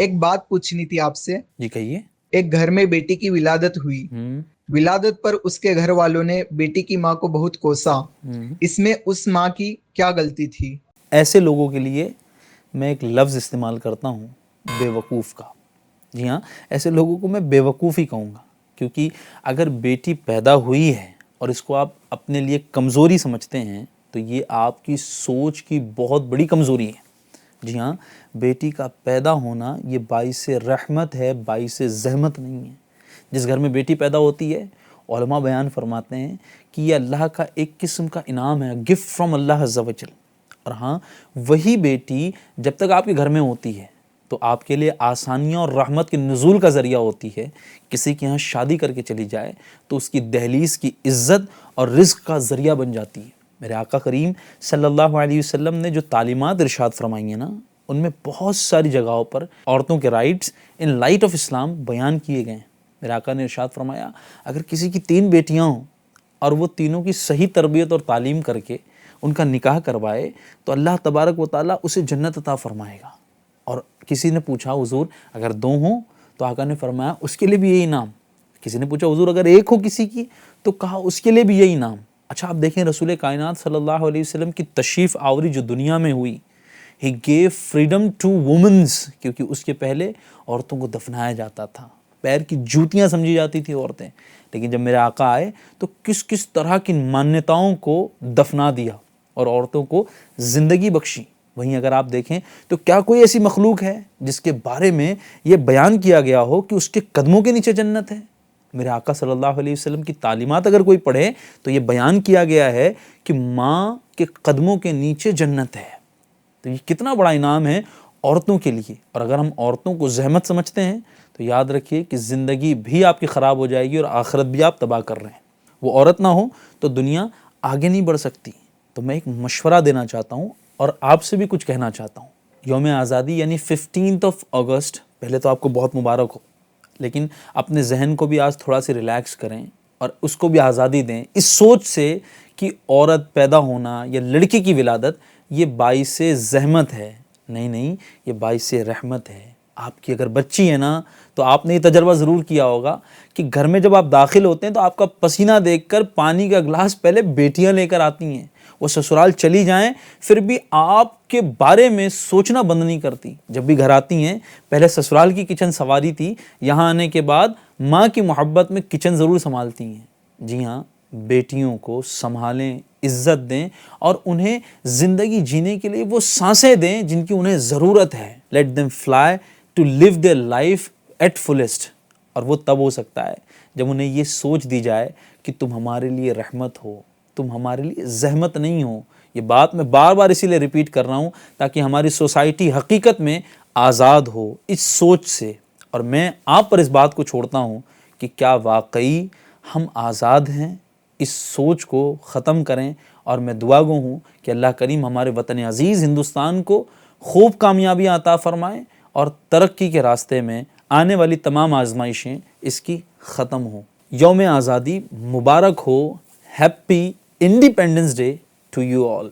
ایک بات پوچھنی تھی آپ سے. جی کہیے. ایک گھر میں بیٹی کی ولادت ہوئی. ولادت پر اس کے گھر والوں نے بیٹی کی ماں کو بہت کوسا. اس میں اس ماں کی کیا غلطی تھی؟ ایسے لوگوں کے لیے میں ایک لفظ استعمال کرتا ہوں، بے وقوف کا. جی ہاں، ایسے لوگوں کو میں بے وقوف ہی کہوں گا، کیونکہ اگر بیٹی پیدا ہوئی ہے اور اس کو آپ اپنے لیے کمزوری سمجھتے ہیں تو یہ آپ کی سوچ کی بہت بڑی کمزوری ہے. جی ہاں، بیٹی کا پیدا ہونا یہ باعث رحمت ہے، باعث زحمت نہیں ہے. جس گھر میں بیٹی پیدا ہوتی ہے، علماء بیان فرماتے ہیں کہ یہ اللہ کا ایک قسم کا انعام ہے، گفٹ فرام اللہ عز و جل. اور ہاں، وہی بیٹی جب تک آپ کے گھر میں ہوتی ہے تو آپ کے لیے آسانیاں اور رحمت کے نزول کا ذریعہ ہوتی ہے. کسی کے ہاں شادی کر کے چلی جائے تو اس کی دہلیز کی عزت اور رزق کا ذریعہ بن جاتی ہے. میرے آقا کریم صلی اللہ علیہ وسلم نے جو تعلیمات ارشاد فرمائی ہیں نا، ان میں بہت ساری جگہوں پر عورتوں کے رائٹس ان لائٹ آف اسلام بیان کیے گئے ہیں. میرے آقا نے ارشاد فرمایا، اگر کسی کی 3 بیٹیاں ہوں اور وہ تینوں کی صحیح تربیت اور تعلیم کر کے ان کا نکاح کروائے تو اللہ تبارک و تعالیٰ اسے جنت عطا فرمائے گا. اور کسی نے پوچھا حضور اگر 2 ہوں تو آقا نے فرمایا اس کے لیے بھی یہی نام. کسی نے پوچھا حضور اگر 1 ہو کسی کی تو کہا اس کے لیے بھی یہی نام. اچھا آپ دیکھیں رسول کائنات صلی اللہ علیہ وسلم کی تشریف آوری جو دنیا میں ہوئی، ہی گیو فریڈم ٹو وومنز، کیونکہ اس کے پہلے عورتوں کو دفنایا جاتا تھا، پیر کی جوتیاں سمجھی جاتی تھی عورتیں. لیکن جب میرے آقا آئے تو کس کس طرح کی مانیتاؤں کو دفنا دیا اور عورتوں کو زندگی بخشی. وہیں اگر آپ دیکھیں تو کیا کوئی ایسی مخلوق ہے جس کے بارے میں یہ بیان کیا گیا ہو کہ اس کے قدموں کے نیچے جنت ہے؟ میرے آقا صلی اللہ علیہ وسلم کی تعلیمات اگر کوئی پڑھے تو یہ بیان کیا گیا ہے کہ ماں کے قدموں کے نیچے جنت ہے. تو یہ کتنا بڑا انعام ہے عورتوں کے لیے. اور اگر ہم عورتوں کو زحمت سمجھتے ہیں تو یاد رکھیے کہ زندگی بھی آپ کی خراب ہو جائے گی اور آخرت بھی آپ تباہ کر رہے ہیں. وہ عورت نہ ہو تو دنیا آگے نہیں بڑھ سکتی. تو میں ایک مشورہ دینا چاہتا ہوں اور آپ سے بھی کچھ کہنا چاہتا ہوں. یوم آزادی یعنی 15 اگست پہلے تو آپ کو بہت مبارک ہو، لیکن اپنے ذہن کو بھی آج تھوڑا سی ریلیکس کریں اور اس کو بھی آزادی دیں اس سوچ سے کہ عورت پیدا ہونا یا لڑکی کی ولادت یہ باعث زحمت ہے. نہیں، یہ باعث رحمت ہے. آپ کی اگر بچی ہے نا تو آپ نے یہ تجربہ ضرور کیا ہوگا کہ گھر میں جب آپ داخل ہوتے ہیں تو آپ کا پسینہ دیکھ کر پانی کا گلاس پہلے بیٹیاں لے کر آتی ہیں. وہ سسرال چلی جائیں پھر بھی آپ کے بارے میں سوچنا بند نہیں کرتی. جب بھی گھر آتی ہیں پہلے سسرال کی کچن سنواری تھی، یہاں آنے کے بعد ماں کی محبت میں کچن ضرور سنبھالتی ہیں. جی ہاں، بیٹیوں کو سنبھالیں، عزت دیں اور انہیں زندگی جینے کے لیے وہ سانسیں دیں جن کی انہیں ضرورت ہے. Let them fly to live their life at fullest. اور وہ تب ہو سکتا ہے جب انہیں یہ سوچ دی جائے کہ تم ہمارے لیے رحمت ہو، تم ہمارے لیے زحمت نہیں ہو. یہ بات میں بار بار اسی لیے ریپیٹ کر رہا ہوں تاکہ ہماری سوسائٹی حقیقت میں آزاد ہو اس سوچ سے. اور میں آپ پر اس بات کو چھوڑتا ہوں کہ کیا واقعی ہم آزاد ہیں؟ اس سوچ کو ختم کریں. اور میں دعا گو ہوں کہ اللہ کریم ہمارے وطن عزیز ہندوستان کو خوب کامیابیاں عطا فرمائیں اور ترقی کے راستے میں آنے والی تمام آزمائشیں اس کی ختم ہوں. یوم آزادی مبارک ہو. Happy independence day to you all.